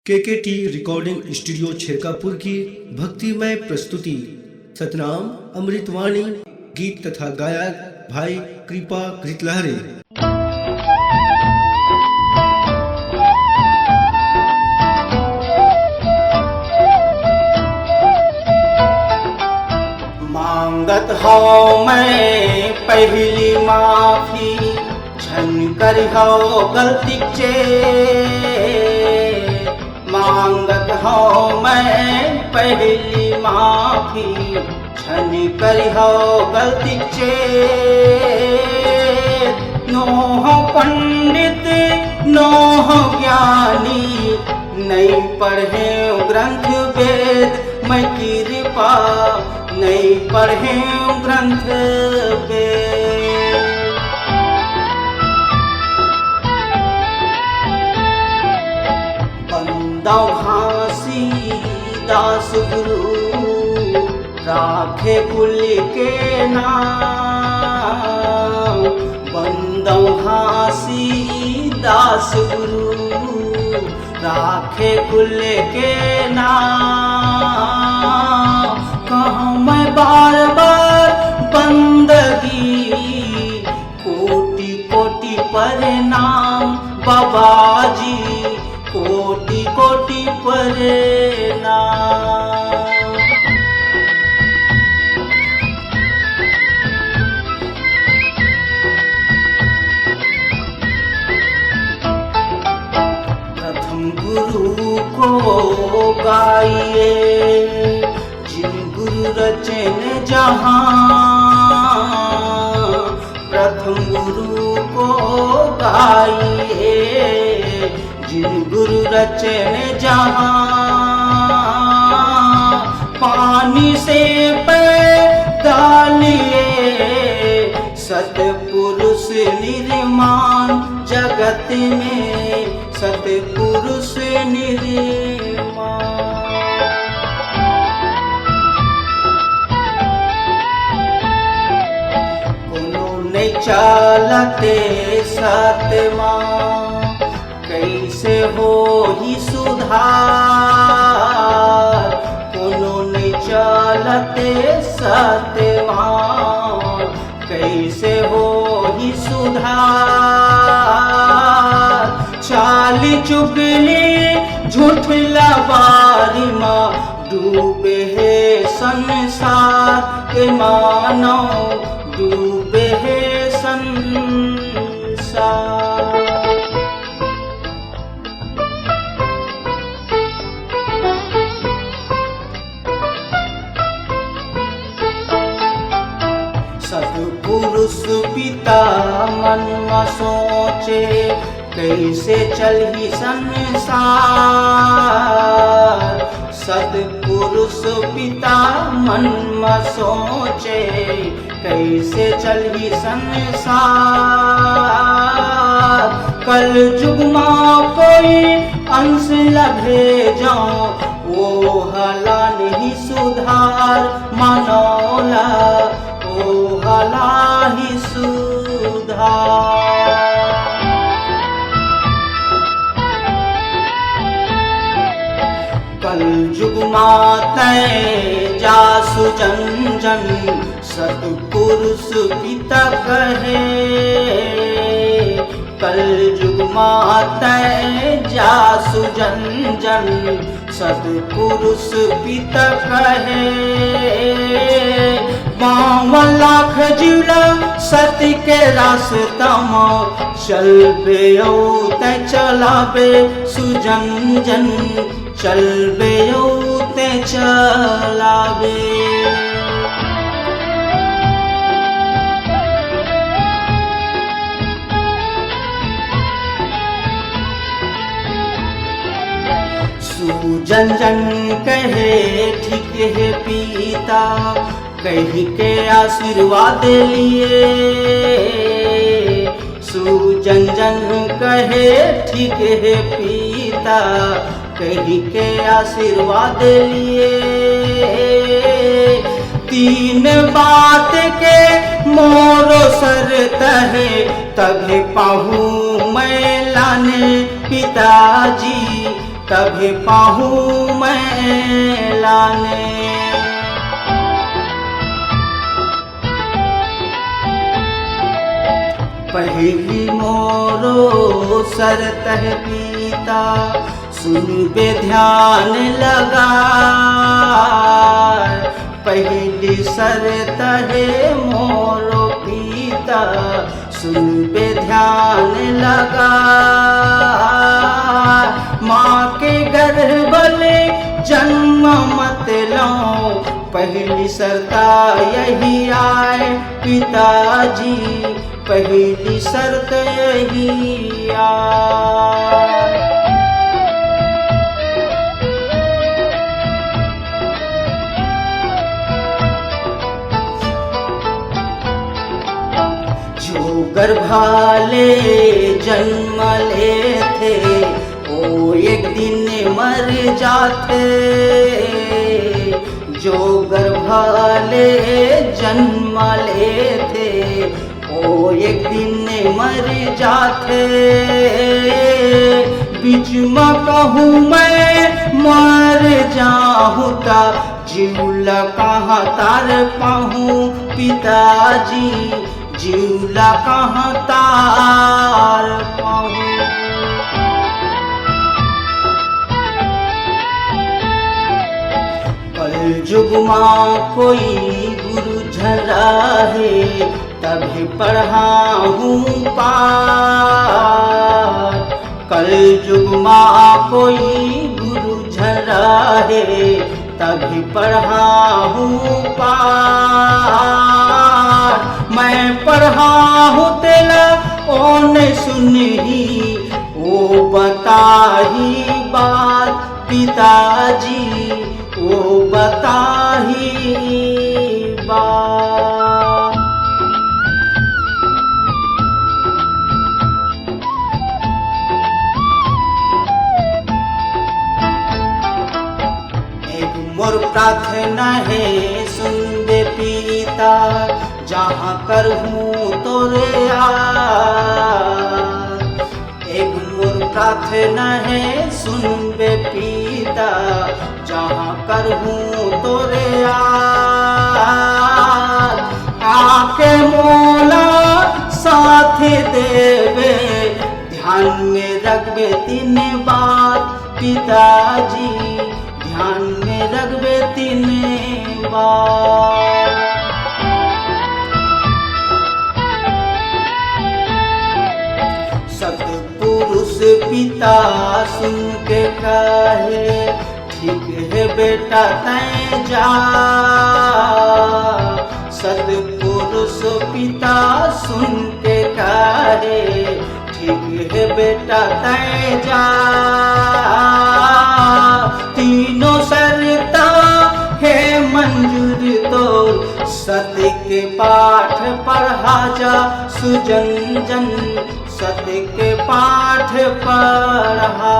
केकेटी recording studio छिरकापुर की भक्तिमय प्रस्तुति सतनाम अमृतवाणी गीत तथा गायक भाई कृपा कृतलहरे। मांगत हो मैं पहली माफी छन कर हो गलती चे। मांगत हो मैं पहली माफी छन कर हो गलती चे। नोह पंडित नोह ज्ञानी नहीं पढ़े ग्रंथ वेद मैं कृपा नहीं पढ़े ग्रंथ वेद। बंदा घासी दास गुरु राखे कुल के नाम। बंदा घासी दास गुरु राखे कुल के नाम। कहूँ मैं बार बार बंदगी कोटि कोटि प्रणाम बाबा जी कोटि कोटि प्रणाम। प्रथम गुरु को गाइए जिन गुरु रचन जहाँ। प्रथम गुरु को गाइए जिन गुरु रचन जहाँ। पानी से पैदा लिए सतपुरुष निर्माण जगत में सतपुरुष निर्माण। चलते सतमा कैसे हो ही सुधार। कोनो नहीं चलते सतमा कैसे हो ही सुधार। चाली चुगली झूठ लबारी माँ डूबे है संसार के मानो डूबे है संसार। सतपुरुष पिता मन में सोचे कैसे चलही संसार। सतपुरुष पिता मन में सोचे कैसे चलही संसार। कल युग में कोई अंश लभे जाओ वो हला नहीं सुधार मनौला वो हला ही सुधार। कल युग माते जासु जन जन सतपुरुष पिता कहे। कल युग माते जासु जन जन सतपुरुष पिता कहे। 52 लाख जीवला सत्य के रास्ता में चलबे ते चलाबे सुजन जन चलबे ते चलाबे। सुजन जन कहे ठीक है पिता कही के आशीर्वाद लिए। सुजन जन कहे ठीक है पिता कही के आशीर्वाद लिए। 3 बात के मोरो सरत है तभी पाहूँ मैं लाने पिताजी तभी पाहूँ मैं लाने। पहली मोरो शरत है पीता, सुन बे ध्यान लगा। पहली शरत है मोरो पीता, सुन बे ध्यान लगा। माँ के गर्भ में जन्म मत लो, पहली शर्ता यही आए पिताजी, पहली शर्त यही आए। जो गर्भाले जन्म लेते वो एक दिन मर जाते। जो गर्भाले जन्म लेते वो एक दिन मर जाते। बीच में कहूँ मैं मर जाऊँ ता, जीवला कहाँ तार पाहूँ पिताजी, जीवला कहाँ तार पाहूँ। कलयुग माँ कोई गुरु झरा है, तभी पढ़ाऊँ पाठ। कलयुग माँ कोई गुरु झरा है, तभी पढ़ाऊँ पाठ। मैं पढ़ाऊँ तेला ओने सुनही, वो बता ही बात पिताजी, वो बता ही बात। एक मोर प्रार्थना है सुन बे पिता, जहाँ कर हूँ तोरे यार। एक मोर प्रार्थना है सुन बे पिता, जहाँ कर हूँ तोरे यार। आके मोला साथ देवे, ध्यान में रखबे तीन बात पिताजी, ध्यान में रखबे तीन बात। सतपुरुष पिता सुन के कहे, ठीक है बेटा तैं जा। सतपुरुष पिता सुन के कहे, ठीक है बेटा तैं जा। तीनों शर्ता है मंजूर तो, सत्य के पाठ पढ़ा जा सुजन जन, सत्य के पाठ पढ़ा।